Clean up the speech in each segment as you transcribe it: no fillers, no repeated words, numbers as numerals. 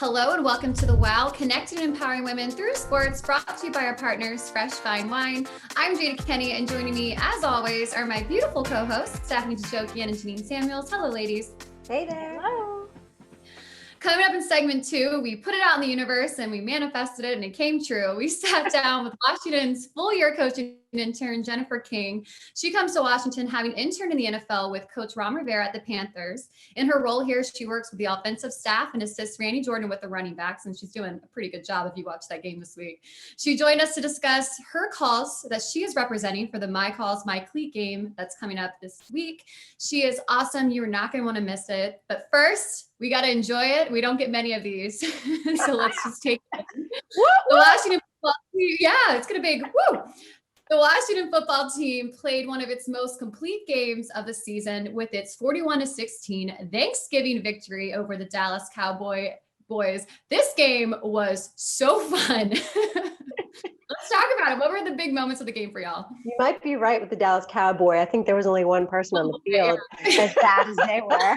Hello and welcome to the WOW, Connecting and Empowering Women Through Sports, brought to you by our partners, Fresh Fine Wine. I'm Jada Kenny, and joining me, as always, are my beautiful co-hosts, Stephanie Tchokian and Janine Samuels. Hello, ladies. Hey there. Hello. Coming up in segment 2, we put it out in the universe and we manifested it and it came true. We sat down with Washington's full-year coaching intern, Jennifer King. She comes to Washington having interned in the NFL with Coach Ron Rivera at the Panthers. In her role here, she works with the offensive staff and assists Randy Jordan with the running backs, and she's doing a pretty good job if you watched that game this week. She joined us to discuss her cause that she is representing for the My Cause, My Cleat game that's coming up this week. She is awesome. You are not going to want to miss it. But first, we got to enjoy it. We don't get many of these. So let's just take it. The Washington football team, yeah, it's going to be woo. The Washington football team played one of its most complete games of the season with its 41-16 Thanksgiving victory over the Dallas Cowboys. This game was so fun. Let's talk about it. What were the big moments of the game for y'all? You might be right with the Dallas Cowboy. I think there was only one person on the field as bad as they were.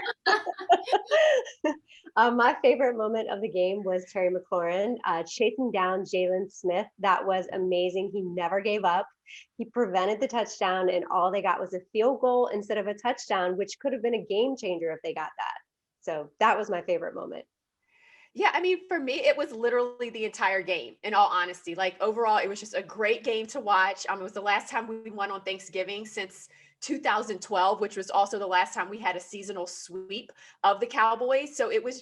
My favorite moment of the game was Terry McLaurin chasing down Jalen Smith. That was amazing. He never gave up. He prevented the touchdown, and all they got was a field goal instead of a touchdown, which could have been a game changer if they got that. So that was my favorite moment. Yeah, I mean, for me, it was literally the entire game, in all honesty. Like, overall, it was just a great game to watch. It was the last time we won on Thanksgiving since 2012, which was also the last time we had a seasonal sweep of the Cowboys. So it was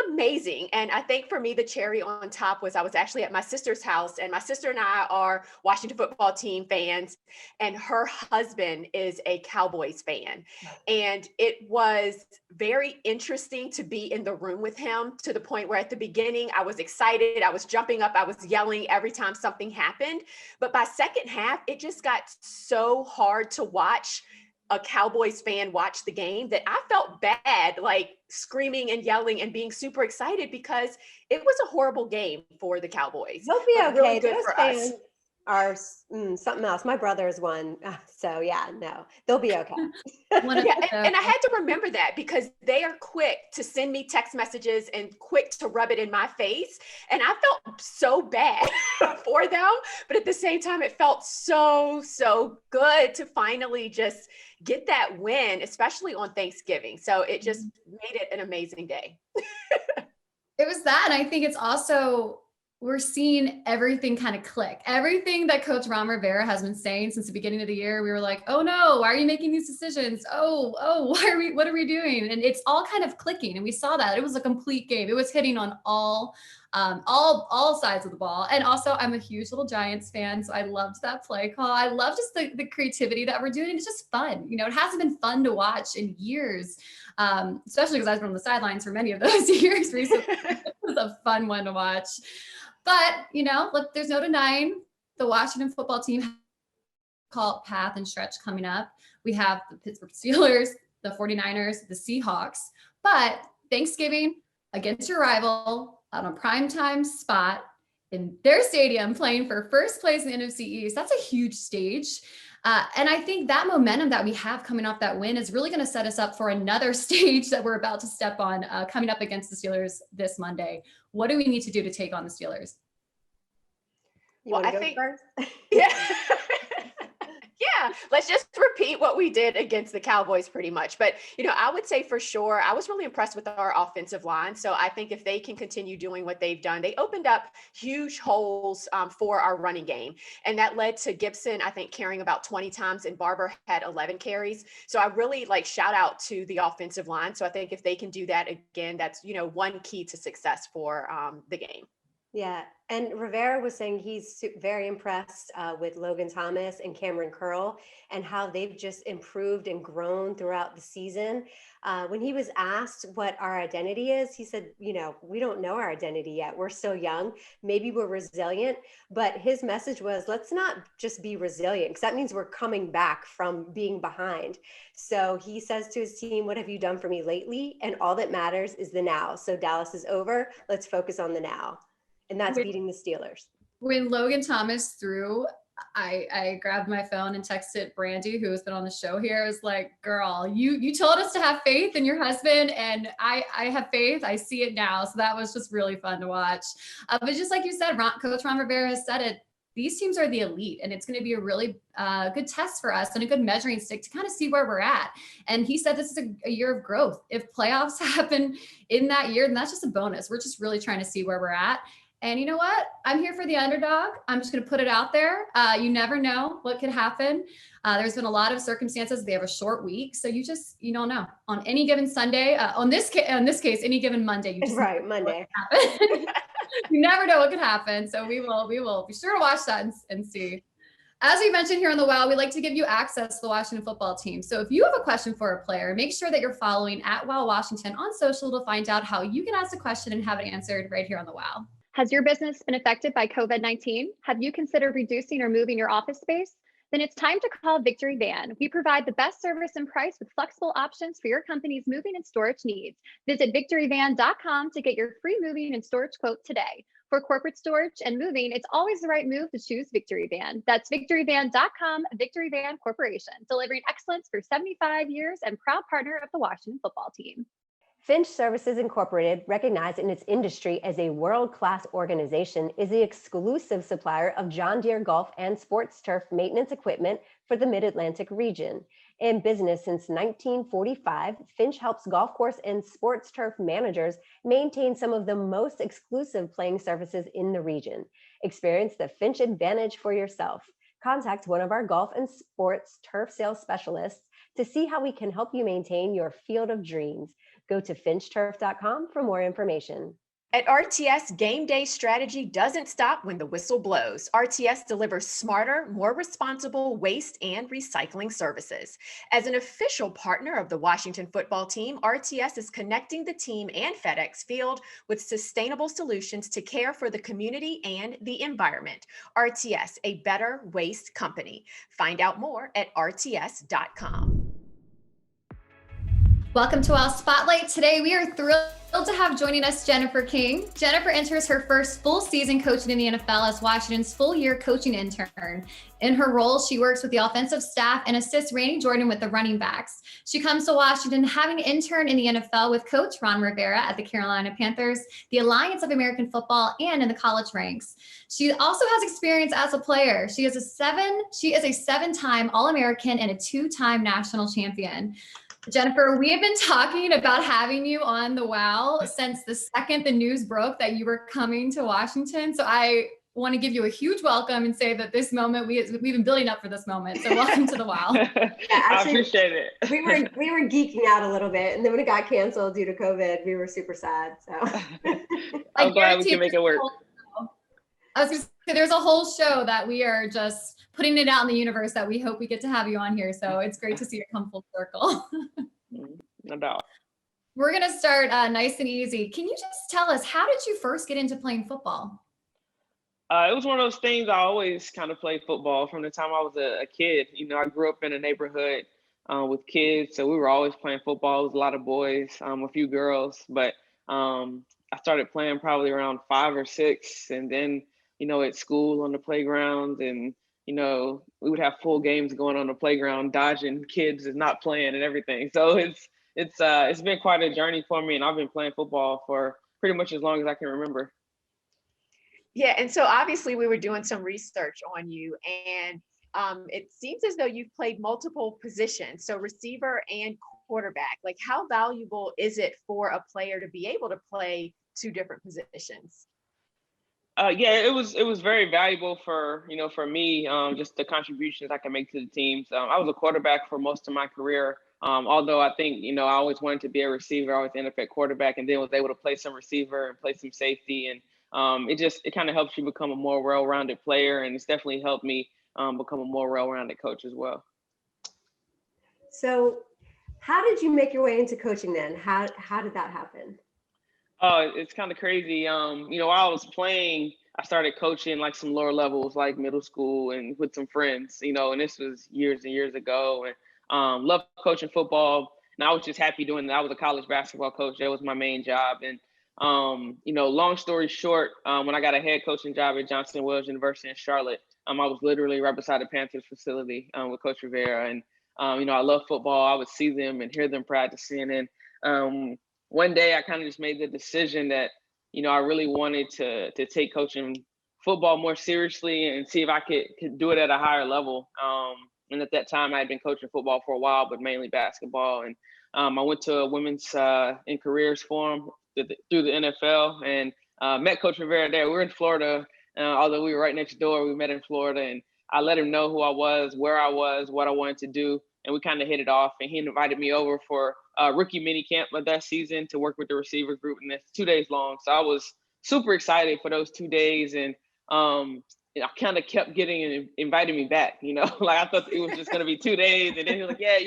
amazing. And I think for me, the cherry on top was I was actually at my sister's house, and my sister and I are Washington football team fans, and her husband is a Cowboys fan. And it was very interesting to be in the room with him, to the point where at the beginning I was excited, I was jumping up, I was yelling every time something happened. But by second half, it just got so hard to watch a Cowboys fan watch the game that I felt bad, like screaming and yelling and being super excited, because it was a horrible game for the Cowboys. They'll be okay. Really good Those for fans us. are something else. My brother is one. So yeah, no, they'll be okay. And I had to remember that, because they are quick to send me text messages and quick to rub it in my face. And I felt so bad for them. But at the same time, it felt so good to finally just get that win, especially on Thanksgiving. So it just made it an amazing day. It was that. And I think it's also, we're seeing everything kind of click. Everything that Coach Ron Rivera has been saying since the beginning of the year, we were like, oh no, why are you making these decisions? Oh, what are we doing? And it's all kind of clicking. And we saw that it was a complete game. It was hitting on all sides of the ball. And also, I'm a huge little Giants fan, so I loved that play call. I love just the creativity that we're doing. It's just fun. You know, it hasn't been fun to watch in years, especially because I've been on the sidelines for many of those years recently. It was a fun one to watch. But, you know, look, there's no denying the Washington football team called path and stretch coming up. We have the Pittsburgh Steelers, the 49ers, the Seahawks. But Thanksgiving against your rival on a primetime spot in their stadium, playing for first place in the NFC East, that's a huge stage. And I think that momentum that we have coming off that win is really going to set us up for another stage that we're about to step on coming up against the Steelers this Monday. What do we need to do to take on the Steelers? I think first? Yeah. Yeah, let's just repeat what we did against the Cowboys pretty much. But, you know, I would say for sure, I was really impressed with our offensive line. So I think if they can continue doing what they've done, they opened up huge holes for our running game. And that led to Gibson, I think, carrying about 20 times, and Barber had 11 carries. So I really shout out to the offensive line. So I think if they can do that again, that's, you know, one key to success for the game. Yeah. And Rivera was saying he's very impressed with Logan Thomas and Cameron Curl and how they've just improved and grown throughout the season. When he was asked what our identity is, he said, you know, we don't know our identity yet. We're still young. Maybe we're resilient. But his message was, let's not just be resilient, because that means we're coming back from being behind. So he says to his team, what have you done for me lately? And all that matters is the now. So Dallas is over. Let's focus on the now. And that's beating the Steelers. When Logan Thomas threw, I grabbed my phone and texted Brandy, who has been on the show here. I was like, girl, you told us to have faith in your husband, and I have faith. I see it now. So that was just really fun to watch. But just like you said, Coach Ron Rivera has said it. These teams are the elite, and it's going to be a really good test for us and a good measuring stick to kind of see where we're at. And he said this is a year of growth. If playoffs happen in that year, then that's just a bonus. We're just really trying to see where we're at. And you know what? I'm here for the underdog. I'm just going to put it out there. You never know what could happen. There's been a lot of circumstances. They have a short week, so you don't know. On any given Sunday, on this case, any given Monday, you just right, Monday. You never know what could happen. So we will be sure to watch that and see. As we mentioned here on the WOW, we like to give you access to the Washington football team. So if you have a question for a player, make sure that you're following @WOW Washington on social to find out how you can ask a question and have it answered right here on the WOW. Has your business been affected by COVID-19? Have you considered reducing or moving your office space? Then it's time to call Victory Van. We provide the best service and price with flexible options for your company's moving and storage needs. Visit victoryvan.com to get your free moving and storage quote today. For corporate storage and moving, it's always the right move to choose Victory Van. That's victoryvan.com, Victory Van Corporation, delivering excellence for 75 years and proud partner of the Washington football team. Finch Services Incorporated, recognized in its industry as a world-class organization, is the exclusive supplier of John Deere golf and sports turf maintenance equipment for the Mid-Atlantic region. In business since 1945, Finch helps golf course and sports turf managers maintain some of the most exclusive playing surfaces in the region. Experience the Finch advantage for yourself. Contact one of our golf and sports turf sales specialists to see how we can help you maintain your field of dreams. Go to finchturf.com for more information. At RTS, game day strategy doesn't stop when the whistle blows. RTS delivers smarter, more responsible waste and recycling services. As an official partner of the Washington football team, RTS is connecting the team and FedEx Field with sustainable solutions to care for the community and the environment. RTS, a better waste company. Find out more at rts.com. Welcome to our Spotlight. Today, we are thrilled to have joining us Jennifer King. Jennifer enters her first full season coaching in the NFL as Washington's full-year coaching intern. In her role, she works with the offensive staff and assists Randy Jordan with the running backs. She comes to Washington having interned in the NFL with Coach Ron Rivera at the Carolina Panthers, the Alliance of American Football, and in the college ranks. She also has experience as a player. She is a seven-time All-American and a two-time national champion. Jennifer, we have been talking about having you on the WOW since the second the news broke that you were coming to Washington. So I want to give you a huge welcome and say that this moment, we've been building up for this moment. So welcome to the WOW. Yeah, actually, I appreciate it. we were geeking out a little bit, and then when it got canceled due to COVID, we were super sad. So I'm glad we can make it work. I was going to say, there's a whole show that we are just putting it out in the universe that we hope we get to have you on here. So it's great to see it come full circle. No doubt. We're going to start nice and easy. Can you just tell us, how did you first get into playing football? It was one of those things. I always kind of played football from the time I was a kid. You know, I grew up in a neighborhood with kids, so we were always playing football. It was a lot of boys, a few girls, but I started playing probably around 5 or 6, and then, you know, at school on the playground, and you know, we would have full games going on the playground, dodging kids and not playing and everything. So it's been quite a journey for me, and I've been playing football for pretty much as long as I can remember. Yeah, and so obviously we were doing some research on you, and it seems as though you've played multiple positions, so receiver and quarterback. Like, how valuable is it for a player to be able to play 2 different positions? Yeah, it was very valuable for me, just the contributions I can make to the teams. I was a quarterback for most of my career, although I think, I always wanted to be a receiver. I always ended up at quarterback, and then was able to play some receiver and play some safety. And it kind of helps you become a more well-rounded player, and it's definitely helped me become a more well-rounded coach as well. So how did you make your way into coaching then? How did that happen? It's kind of crazy. While I was playing, I started coaching like some lower levels, like middle school, and with some friends, and this was years and years ago. And loved coaching football. And I was just happy doing that. I was a college basketball coach. That was my main job. And, long story short, when I got a head coaching job at Johnson Wales University in Charlotte, I was literally right beside the Panthers facility with Coach Rivera. And, I love football. I would see them and hear them practicing. And one day I kind of just made the decision that, I really wanted to take coaching football more seriously and see if I could do it at a higher level. And at that time I had been coaching football for a while, but mainly basketball. And I went to a women's in careers forum through the NFL and met Coach Rivera there. We were in Florida, although we were right next door. We met in Florida, and I let him know who I was, where I was, what I wanted to do, and we kind of hit it off. And he invited me over for a rookie mini camp of that season to work with the receiver group, and it's 2 days long. So I was super excited for those 2 days, and I kind of kept getting inviting me back. Like I thought it was just gonna be 2 days, and then he was like, "Yeah,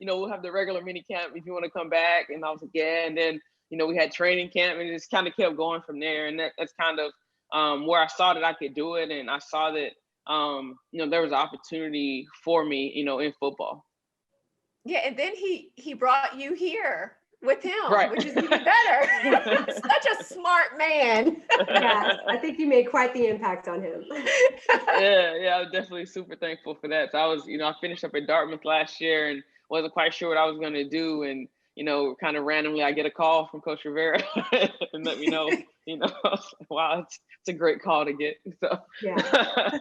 we'll have the regular mini camp if you want to come back." And I was like, "Yeah." And then we had training camp, and it just kind of kept going from there. And that's kind of where I saw that I could do it, and I saw that there was an opportunity for me, in football. Yeah, and then he brought you here with him, right. Which is even better. Such a smart man. Yeah, I think you made quite the impact on him. Yeah, I was definitely super thankful for that. So I was, I finished up at Dartmouth last year and wasn't quite sure what I was going to do. And, kind of randomly, I get a call from Coach Rivera and let me know, wow, it's a great call to get. So yeah.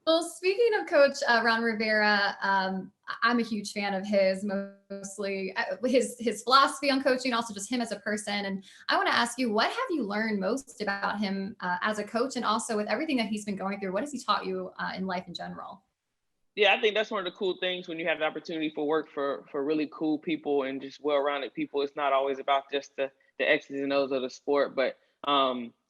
Well, speaking of Coach Ron Rivera, I'm a huge fan of his, mostly his philosophy on coaching, also just him as a person. And I want to ask you, what have you learned most about him as a coach, and also with everything that he's been going through? What has he taught you in life in general? Yeah, I think that's one of the cool things when you have the opportunity for work for really cool people and just well-rounded people. It's not always about just the X's and O's of the sport, but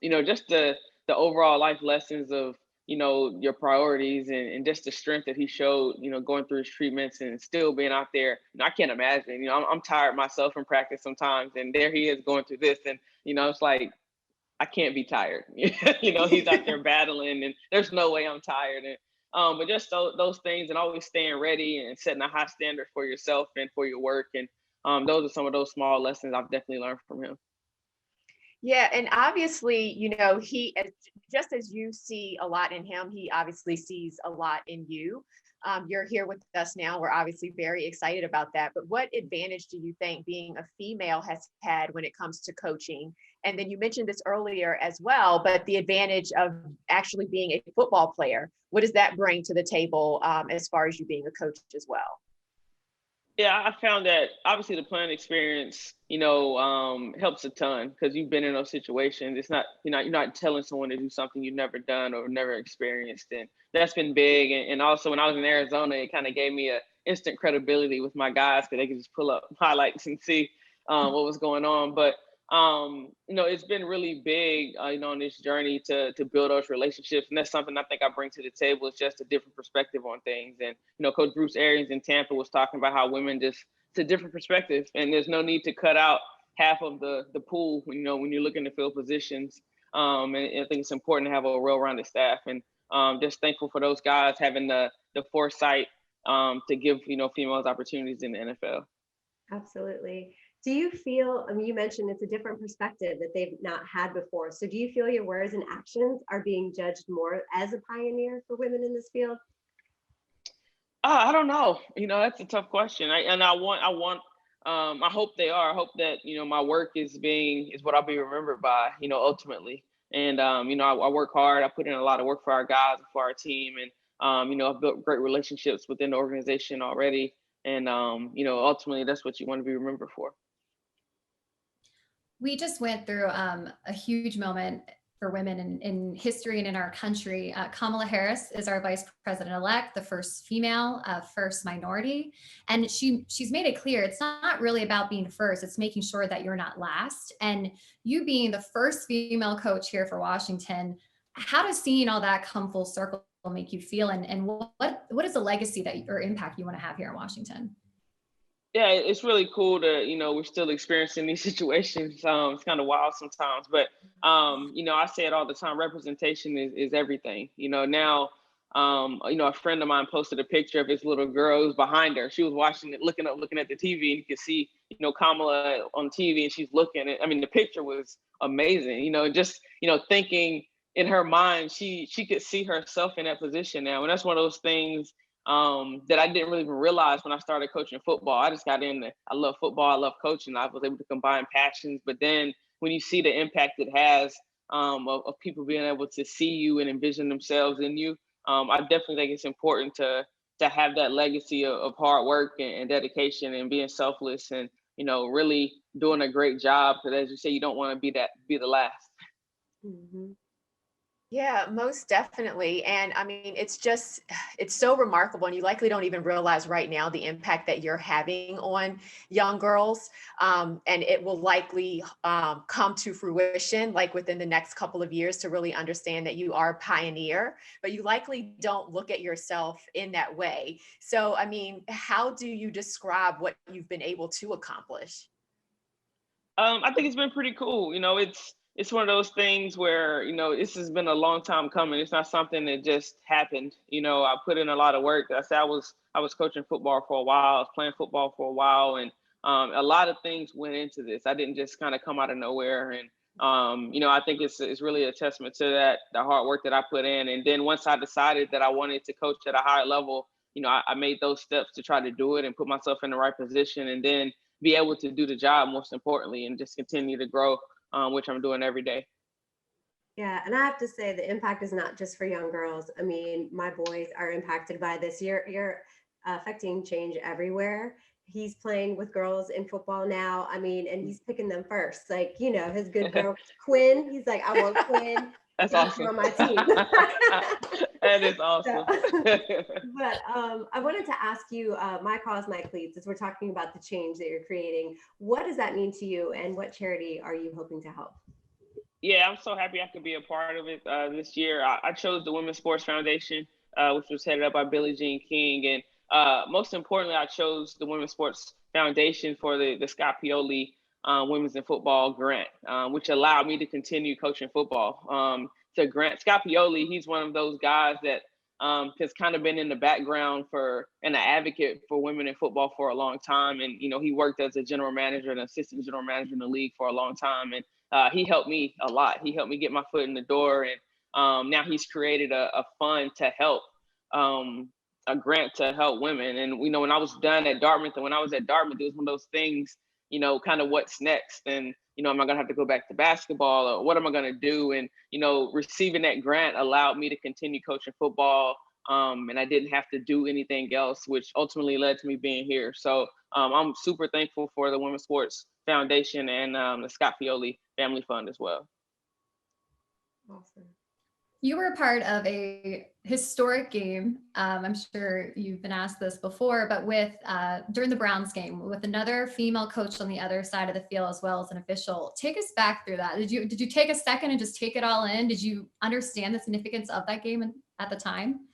just the overall life lessons of your priorities and just the strength that he showed, going through his treatments and still being out there. I can't imagine, I'm tired myself in practice sometimes, and there he is going through this, and it's like I can't be tired. He's out there battling, and there's no way I'm tired. And but just those things, and always staying ready and setting a high standard for yourself and for your work. And those are some of those small lessons I've definitely learned from him. Yeah, and obviously, he, just as you see a lot in him, he obviously sees a lot in you. You're here with us now. We're obviously very excited about that. But what advantage do you think being a female has had when it comes to coaching? And then you mentioned this earlier as well, but the advantage of actually being a football player, what does that bring to the table as far as you being a coach as well? Yeah, I found that obviously the playing experience, helps a ton because you've been in those situations. It's not, you're not telling someone to do something you've never done or never experienced. And that's been big. And also when I was in Arizona, it kind of gave me a instant credibility with my guys because they could just pull up highlights and see what was going on. But it's been really big, on this journey to build those relationships. And that's something I think I bring to the table, is just a different perspective on things. And, Coach Bruce Arians in Tampa was talking about how women it's a different perspective, and there's no need to cut out half of the pool, when you're looking to fill positions. And I think it's important to have a well-rounded staff, and just thankful for those guys having the foresight to give, females opportunities in the NFL. Absolutely. Do you feel, you mentioned it's a different perspective that they've not had before. So do you feel your words and actions are being judged more as a pioneer for women in this field? I don't know. That's a tough question. I hope they are. I hope that, my work is what I'll be remembered by, ultimately. And, I work hard. I put in a lot of work for our guys and for our team. And, I've built great relationships within the organization already. And, ultimately that's what you want to be remembered for. We just went through a huge moment for women in history and in our country. Kamala Harris is our vice president-elect, the first female, first minority. And she's made it clear it's not really about being first, it's making sure that you're not last. And you being the first female coach here for Washington, how does seeing all that come full circle make you feel? And what is the legacy or impact you want to have here in Washington? Yeah, it's really cool to, we're still experiencing these situations. It's kind of wild sometimes, but, I say it all the time, representation is everything. Now, a friend of mine posted a picture of his little girl who's behind her. She was watching it, looking at the TV, and you could see, Kamala on TV, and she's looking. The picture was amazing, just, thinking in her mind, she could see herself in that position now. And that's one of those things that I didn't really even realize when I started coaching football. I just got in. I love football. I love coaching. I was able to combine passions. But then when you see the impact it has of people being able to see you and envision themselves in you, I definitely think it's important to have that legacy of hard work and dedication and being selfless and really doing a great job. Because as you say, you don't want to be the last. Mhm. Yeah, most definitely. And I mean, it's so remarkable. And you likely don't even realize right now the impact that you're having on young girls. And it will likely come to fruition like within the next couple of years to really understand that you are a pioneer, but you likely don't look at yourself in that way. So, I mean, how do you describe what you've been able to accomplish? I think it's been pretty cool. It's one of those things where this has been a long time coming. It's not something that just happened. I put in a lot of work. I said I was coaching football for a while. I was playing football for a while, and a lot of things went into this. I didn't just kind of come out of nowhere. And I think it's really a testament to the hard work that I put in. And then once I decided that I wanted to coach at a higher level, I made those steps to try to do it and put myself in the right position, and then be able to do the job most importantly, and just continue to grow, which I'm doing every day. Yeah, and I have to say the impact is not just for young girls. I mean, my boys are impacted by this. You're affecting change everywhere. He's playing with girls in football now. I mean, and he's picking them first. Like, his good girl Quinn. He's like, I want Quinn. That's Got you awesome. on my team. That is So, awesome. but I wanted to ask you, My Cause, My Cleats, as we're talking about the change that you're creating, what does that mean to you, and what charity are you hoping to help? Yeah, I'm so happy I could be a part of it this year. I chose the Women's Sports Foundation, which was headed up by Billie Jean King. And most importantly, I chose the Women's Sports Foundation for the Scott Pioli Women's in Football grant, which allowed me to continue coaching football. To grant Scott Pioli, he's one of those guys that has kind of been in the background and an advocate for women in football for a long time. And, he worked as a general manager and assistant general manager in the league for a long time. And he helped me a lot. He helped me get my foot in the door, and now he's created a fund to help, a grant to help women. And when I was done at Dartmouth, and when I was at Dartmouth, it was one of those things, kind of what's next, and am I gonna have to go back to basketball, or what am I gonna do? And receiving that grant allowed me to continue coaching football, and I didn't have to do anything else, which ultimately led to me being here. So I'm super thankful for the Women's Sports Foundation and the Scott Pioli Family Fund as well. Awesome. You were a part of a historic game. I'm sure you've been asked this before, but during the Browns game with another female coach on the other side of the field as well as an official. Take us back through that. Did you take a second and just take it all in? Did you understand the significance of that game at the time?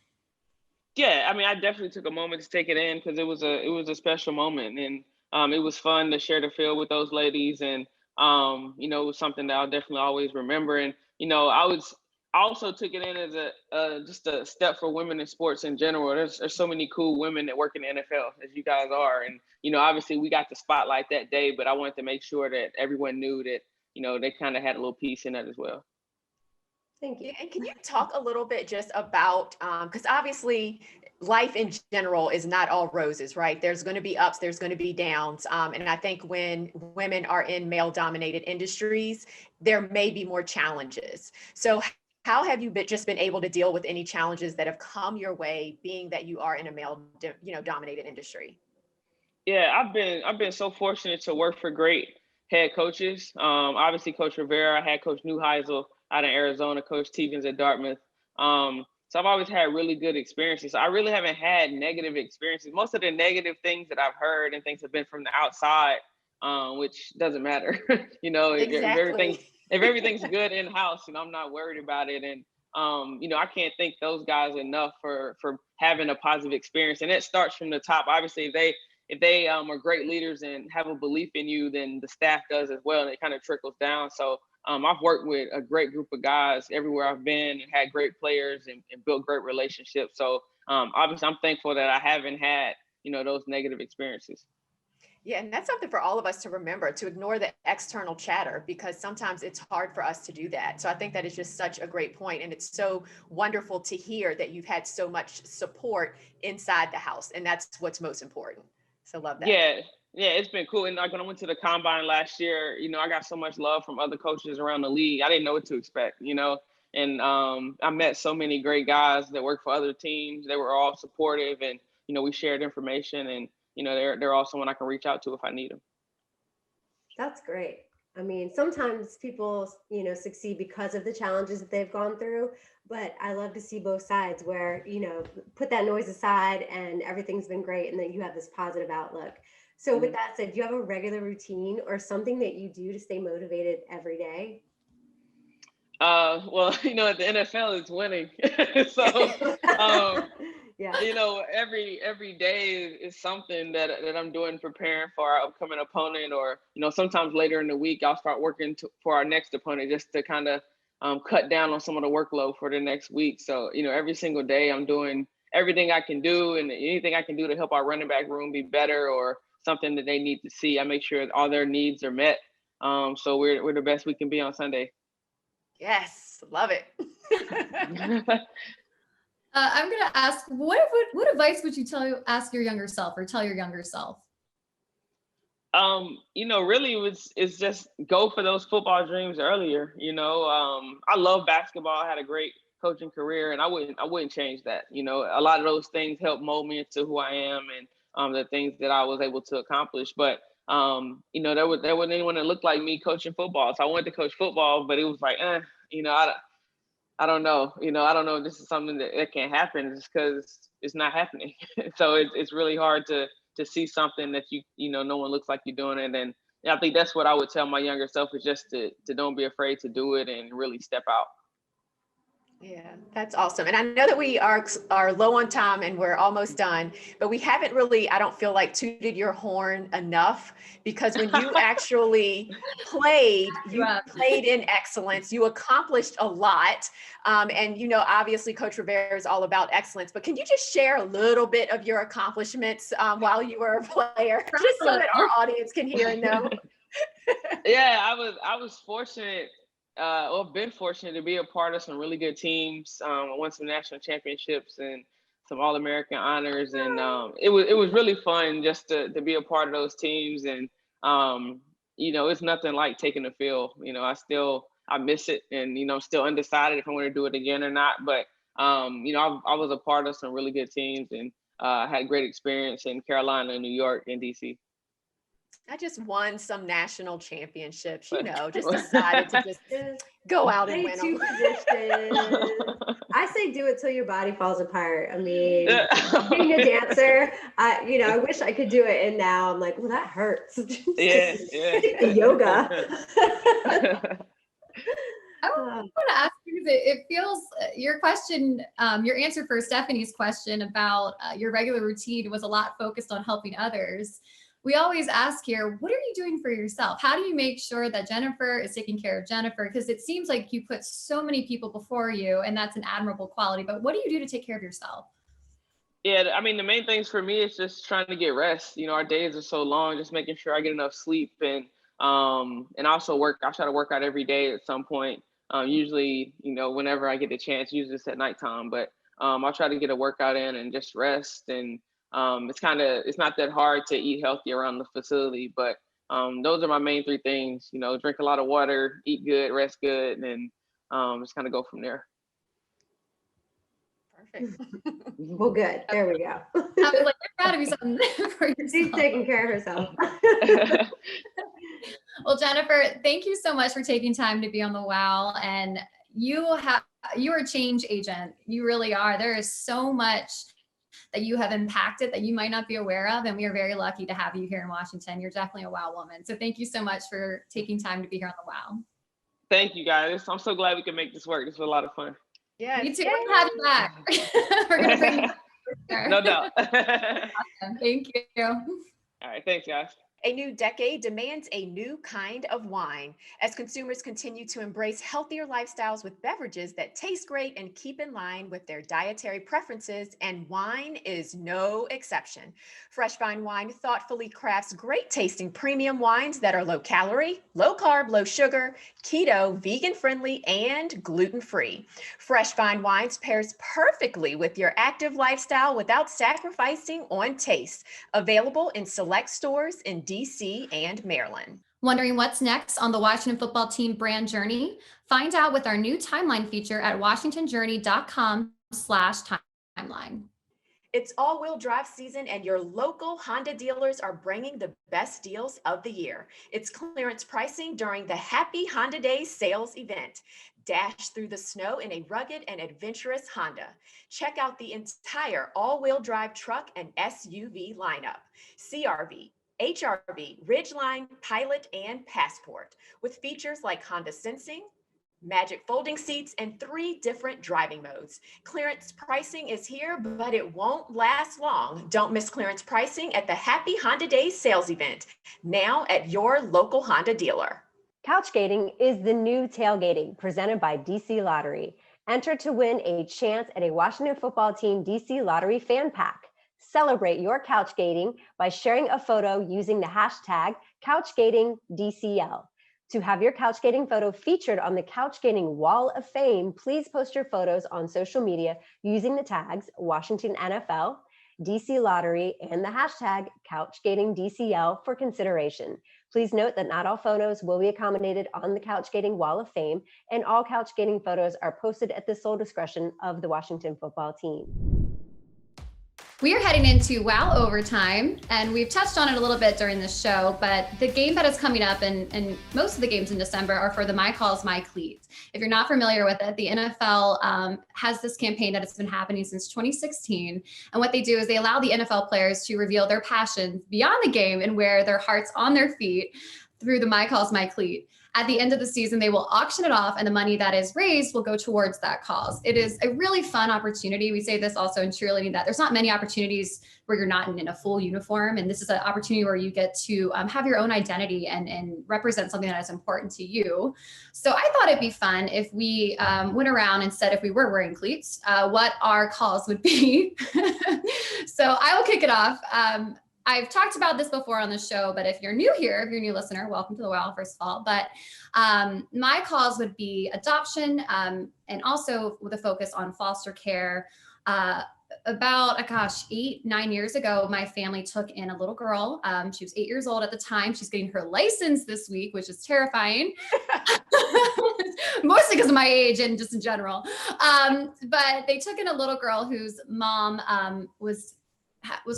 Yeah, I mean, I definitely took a moment to take it in because it was a special moment, and it was fun to share the field with those ladies, and it was something that I'll definitely always remember. And I also took it in as just a step for women in sports in general. There's so many cool women that work in the NFL, as you guys are, and obviously we got the spotlight that day, but I wanted to make sure that everyone knew that they kind of had a little piece in that as well. Thank you. And can you talk a little bit just about, because obviously life in general is not all roses, right? There's going to be ups, there's going to be downs. And I think when women are in male dominated industries, there may be more challenges. So how have you just been able to deal with any challenges that have come your way, being that you are in a male, dominated industry? Yeah, I've been so fortunate to work for great head coaches. Obviously, Coach Rivera, I had Coach Neuheisel out in Arizona, Coach Stevens at Dartmouth. So I've always had really good experiences. I really haven't had negative experiences. Most of the negative things that I've heard and things have been from the outside, which doesn't matter. Exactly. If everything's good in house, I'm not worried about it. And I can't thank those guys enough for having a positive experience. And it starts from the top. Obviously, if they are great leaders and have a belief in you, then the staff does as well, and it kind of trickles down. So I've worked with a great group of guys everywhere I've been, and had great players and built great relationships. So obviously, I'm thankful that I haven't had those negative experiences. Yeah, and that's something for all of us to remember, to ignore the external chatter, because sometimes it's hard for us to do that. So I think that is just such a great point, and it's so wonderful to hear that you've had so much support inside the house, and that's what's most important. So love that. Yeah, it's been cool. And like when I went to the combine last year, I got so much love from other coaches around the league. I didn't know what to expect, and I met so many great guys that work for other teams. They were all supportive, and we shared information, and they're all someone I can reach out to if I need them. That's great. I mean, sometimes people, succeed because of the challenges that they've gone through, but I love to see both sides where, put that noise aside and everything's been great and that you have this positive outlook. So with that said, do you have a regular routine or something that you do to stay motivated every day? Well, at the NFL it's winning. So, yeah. Every day is something that I'm doing, preparing for our upcoming opponent, or, sometimes later in the week, I'll start working for our next opponent just to kind of cut down on some of the workload for the next week. So, every single day I'm doing everything I can do, and anything I can do to help our running back room be better, or something that they need to see. I make sure all their needs are met. So we're the best we can be on Sunday. Yes, love it. I'm going to ask, what advice would you ask your younger self, or tell your younger self? Really it's just go for those football dreams earlier. I love basketball. I had a great coaching career, and I wouldn't change that. A lot of those things helped mold me into who I am, and the things that I was able to accomplish. But there wasn't anyone that looked like me coaching football. So I wanted to coach football, but it was like, I don't know. I don't know if this is something that can happen, just because it's not happening. So it's really hard to see something that no one looks like you're doing it. And I think that's what I would tell my younger self, is just to don't be afraid to do it and really step out. Yeah, that's awesome. And I know that we are low on time and we're almost done, but we haven't really, I don't feel like, tooted your horn enough, because when you actually played, you played in excellence, you accomplished a lot. And, obviously Coach Rivera is all about excellence, but can you just share a little bit of your accomplishments while you were a player, just so that our audience can hear and know? Yeah, I was fortunate. Been fortunate to be a part of some really good teams. I won some national championships and some All-American honors, and it was really fun just to be a part of those teams. And it's nothing like taking the field. I miss it, and I'm still undecided if I want to do it again or not. But I was a part of some really good teams, and had great experience in Carolina, New York, and DC. I just won some national championships, just decided to just go out and win them. I say do it till your body falls apart. I mean, being a dancer, I wish I could do it. And now I'm like, well, that hurts. Yeah. Yoga. I want to ask you, because it feels your question, your answer for Stephanie's question about your regular routine was a lot focused on helping others. We always ask here, what are you doing for yourself? How do you make sure that Jennifer is taking care of Jennifer? Because it seems like you put so many people before you, and that's an admirable quality. But what do you do to take care of yourself? Yeah, I mean, the main things for me is just trying to get rest. Our days are so long, just making sure I get enough sleep, and also work. I try to work out every day at some point. Usually, whenever I get the chance, usually it's at nighttime, but I'll try to get a workout in and just rest. And it's not that hard to eat healthy around the facility, but those are my main three things. Drink a lot of water, eat good, rest good, and just kind of go from there. Perfect. Well, good. There we go. I was like, there's got to be something for yourself. She's taking care of herself. Well, Jennifer, thank you so much for taking time to be on the WOW. And you're a change agent. You really are. There is so much that you have impacted that you might not be aware of. And we are very lucky to have you here in Washington. You're definitely a WOW woman. So thank you so much for taking time to be here on the WOW. Thank you, guys. I'm so glad we could make this work. This was a lot of fun. Yeah, me too. We're gonna have you back. We're gonna bring you back. No doubt. Awesome. Thank you. All right, thanks, guys. A new decade demands a new kind of wine as consumers continue to embrace healthier lifestyles with beverages that taste great and keep in line with their dietary preferences, and wine is no exception. Fresh Vine Wine thoughtfully crafts great tasting premium wines that are low calorie, low carb, low sugar, keto, vegan friendly, and gluten free. Fresh Vine Wines pairs perfectly with your active lifestyle without sacrificing on taste. Available in select stores in DC and Maryland. Wondering what's next on the Washington football team brand journey? Find out with our new timeline feature at washingtonjourney.com/timeline. It's all-wheel drive season and your local Honda dealers are bringing the best deals of the year. It's clearance pricing during the Happy Honda Days sales event. Dash through the snow in a rugged and adventurous Honda. Check out the entire all-wheel drive truck and SUV lineup. CRV, HRV, Ridgeline, Pilot, and Passport with features like Honda Sensing, magic folding seats, and 3 different driving modes. Clearance pricing is here, but it won't last long. Don't miss clearance pricing at the Happy Honda Days sales event, now at your local Honda dealer. Couchgating is the new tailgating presented by DC Lottery. Enter to win a chance at a Washington football team DC Lottery fan pack. Celebrate your couchgating by sharing a photo using the hashtag CouchgatingDCL. To have your couchgating photo featured on the Couchgating Wall of Fame, please post your photos on social media using the tags Washington NFL, DC Lottery, and the hashtag CouchgatingDCL for consideration. Please note that not all photos will be accommodated on the Couchgating Wall of Fame, and all Couchgating photos are posted at the sole discretion of the Washington football team. We are heading into WOW overtime, and we've touched on it a little bit during the show, but the game that is coming up, and most of the games in December, are for the My Cause, My Cleats. If you're not familiar with it, the NFL has this campaign that has been happening since 2016. And what they do is they allow the NFL players to reveal their passions beyond the game and wear their hearts on their feet through the My Cause, My Cleat. At the end of the season, they will auction it off, and the money that is raised will go towards that cause. It is a really fun opportunity. We say this also in cheerleading, that there's not many opportunities where you're not in a full uniform. And this is an opportunity where you get to have your own identity and represent something that is important to you. So I thought it'd be fun if we went around and said, if we were wearing cleats, what our cause would be. So I will kick it off. I've talked about this before on the show, but if you're new here, if you're a new listener, welcome to the WOW, first of all. But my cause would be adoption, and also with a focus on foster care. About, 8-9 years ago, my family took in a little girl. She was 8 years old at the time. She's getting her license this week, which is terrifying. Mostly because of my age and just in general. But they took in a little girl whose mom was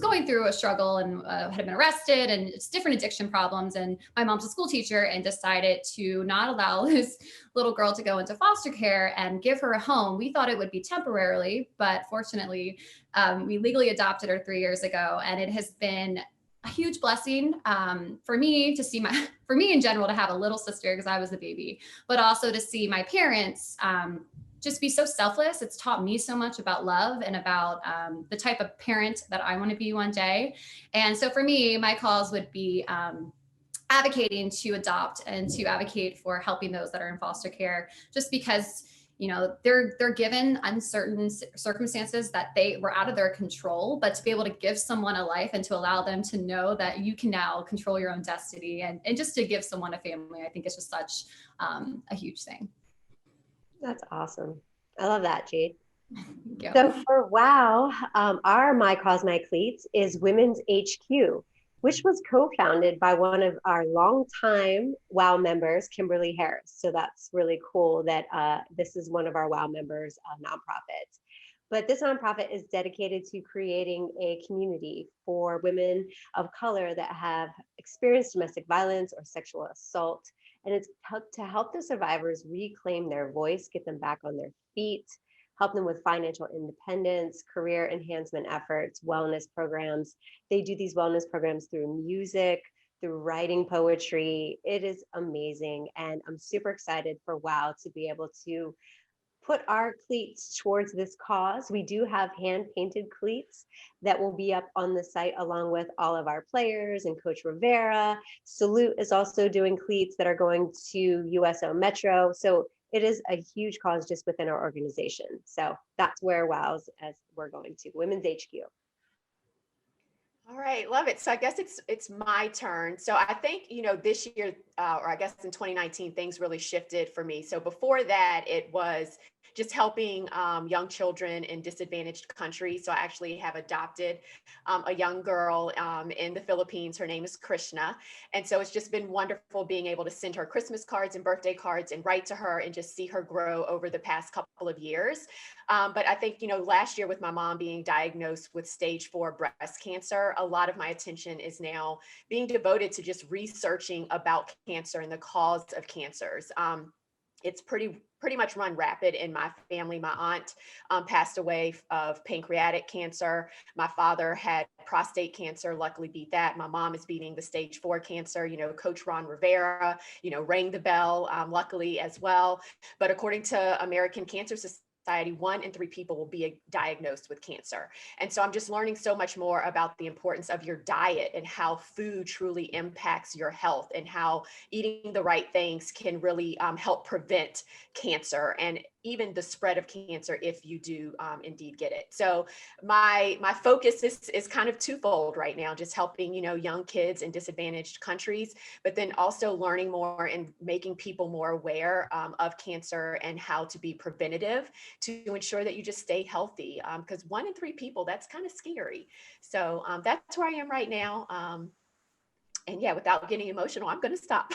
going through a struggle and had been arrested, and it's different addiction problems. And my mom's a school teacher and decided to not allow this little girl to go into foster care and give her a home. We thought it would be temporarily, but fortunately, we legally adopted her 3 years ago. And it has been a huge blessing for me to see for me in general, to have a little sister because I was the baby, but also to see my parents just be so selfless. It's taught me so much about love and about the type of parent that I want to be one day. And so for me, my cause would be advocating to adopt and to advocate for helping those that are in foster care, just because, you know, they're given uncertain circumstances that they were out of their control, but to be able to give someone a life and to allow them to know that you can now control your own destiny, and just to give someone a family, I think it's just such a huge thing. That's awesome. I love that, Jade. Yeah. So for WOW, our My Cause, My Cleats is Women's HQ, which was co-founded by one of our longtime WOW members, Kimberly Harris. So that's really cool that this is one of our WOW members' nonprofits. But this nonprofit is dedicated to creating a community for women of color that have experienced domestic violence or sexual assault. And it's to help the survivors reclaim their voice, get them back on their feet, help them with financial independence, career enhancement efforts, wellness programs. They do these wellness programs through music, through writing poetry. It is amazing. And I'm super excited for WOW to be able to put our cleats towards this cause. We do have hand-painted cleats that will be up on the site along with all of our players and Coach Rivera. Salute is also doing cleats that are going to USO Metro. So it is a huge cause just within our organization. So that's where WOW's as we're going to, Women's HQ. All right, love it. So I guess it's my turn. So I think, this year, or I guess in 2019, things really shifted for me. So before that, it was just helping young children in disadvantaged countries. So I actually have adopted a young girl in the Philippines. Her name is Krishna. And so it's just been wonderful being able to send her Christmas cards and birthday cards and write to her and just see her grow over the past couple of years. But I think, last year with my mom being diagnosed with stage 4 breast cancer, a lot of my attention is now being devoted to just researching about cancer and the cause of cancers. It's pretty much run rapid in my family. My aunt passed away of pancreatic cancer. My father had prostate cancer, luckily beat that. My mom is beating the stage 4 cancer. Coach Ron Rivera, rang the bell, luckily as well. But according to American Cancer Society, 1 in 3 people will be diagnosed with cancer. And so I'm just learning so much more about the importance of your diet and how food truly impacts your health and how eating the right things can really help prevent cancer and even the spread of cancer if you do indeed get it. So my focus is kind of twofold right now, just helping, young kids in disadvantaged countries, but then also learning more and making people more aware of cancer and how to be preventative to ensure that you just stay healthy. Because 1 in 3 people, that's kind of scary. So that's where I am right now. And yeah, without getting emotional, I'm going to stop.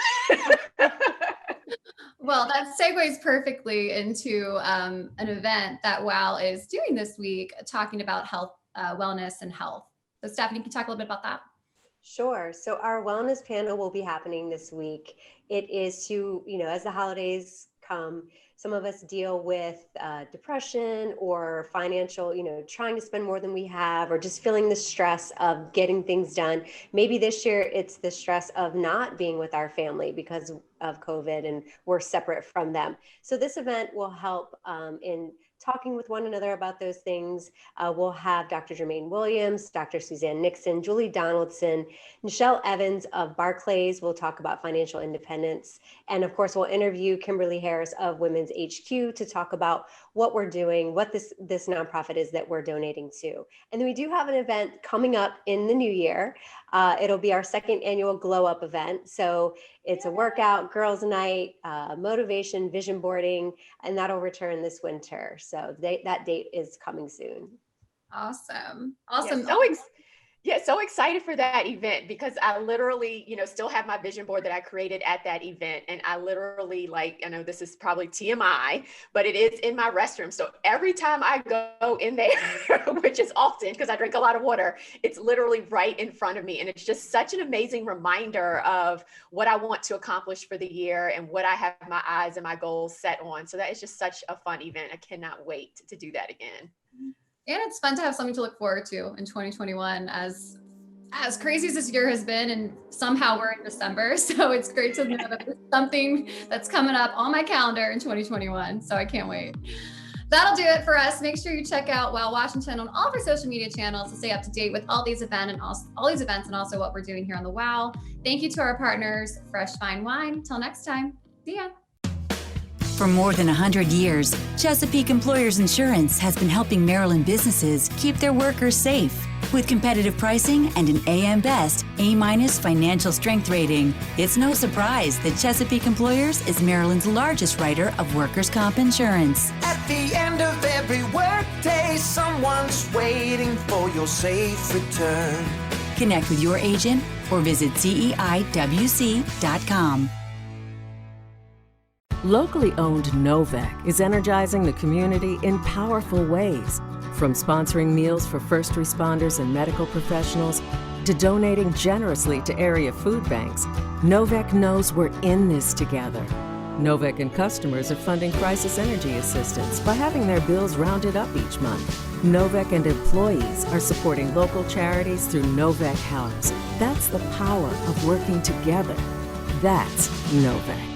Well, that segues perfectly into an event that WOW is doing this week, talking about health, wellness, and health. So Stephanie, can you talk a little bit about that? Sure. So our wellness panel will be happening this week. It is to, as the holidays come, some of us deal with depression or financial, trying to spend more than we have, or just feeling the stress of getting things done. Maybe this year it's the stress of not being with our family because of COVID and we're separate from them. So this event will help in talking with one another about those things. We'll have Dr. Jermaine Williams, Dr. Suzanne Nixon, Julie Donaldson, Nichelle Evans of Barclays. We'll talk about financial independence. And of course, we'll interview Kimberly Harris of Women's HQ to talk about what we're doing, what this nonprofit is that we're donating to. And then we do have an event coming up in the new year. It'll be our 2nd annual Glow Up event. So it's a workout, girls' night, motivation, vision boarding, and that'll return this winter. So that date is coming soon. Awesome. So excited for that event because I literally, still have my vision board that I created at that event. And I literally, I know this is probably TMI, but it is in my restroom. So every time I go in there, which is often because I drink a lot of water, it's literally right in front of me. And it's just such an amazing reminder of what I want to accomplish for the year and what I have my eyes and my goals set on. So that is just such a fun event. I cannot wait to do that again. And it's fun to have something to look forward to in 2021 as crazy as this year has been, and somehow we're in December. So it's great to know that there's something that's coming up on my calendar in 2021. So I can't wait. That'll do it for us. Make sure you check out WOW Washington on all of our social media channels to stay up to date with all these events and also what we're doing here on the WOW. Thank you to our partners, Fresh Fine Wine. Till next time, see ya. For more than 100 years, Chesapeake Employers Insurance has been helping Maryland businesses keep their workers safe. With competitive pricing and an AM Best A- financial strength rating, it's no surprise that Chesapeake Employers is Maryland's largest writer of workers' comp insurance. At the end of every workday, someone's waiting for your safe return. Connect with your agent or visit CEIWC.com. Locally owned Novec is energizing the community in powerful ways. From sponsoring meals for first responders and medical professionals to donating generously to area food banks, Novec knows we're in this together. Novec and customers are funding crisis energy assistance by having their bills rounded up each month. Novec and employees are supporting local charities through Novec Helps. That's the power of working together. That's Novec.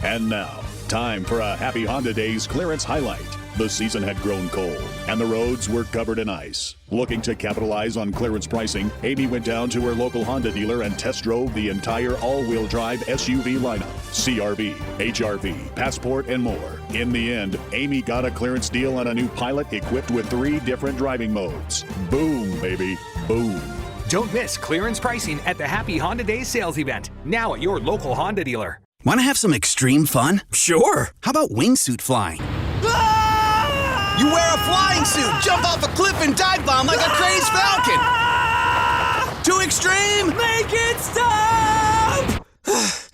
And now, Time for a Happy Honda Days clearance highlight. The season had grown cold, and the roads were covered in ice. Looking to capitalize on clearance pricing, Amy went down to her local Honda dealer and test drove the entire all-wheel drive SUV lineup. CRV, HRV, Passport, and more. In the end, Amy got a clearance deal on a new Pilot equipped with 3 different driving modes. Boom, baby, boom. Don't miss clearance pricing at the Happy Honda Days sales event, now at your local Honda dealer. Want to have some extreme fun? Sure. How about wingsuit flying? Ah! You wear a flying suit, jump off a cliff, and dive bomb like a crazed falcon. Ah! Too extreme? Make it stop!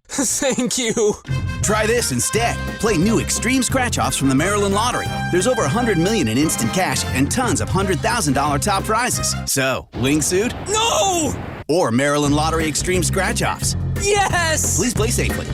Thank you. Try this instead. Play new Extreme Scratch-Offs from the Maryland Lottery. There's over $100 million in instant cash and tons of $100,000 top prizes. So, wingsuit? No! Or Maryland Lottery Extreme Scratch-Offs. Yes! Please play safely.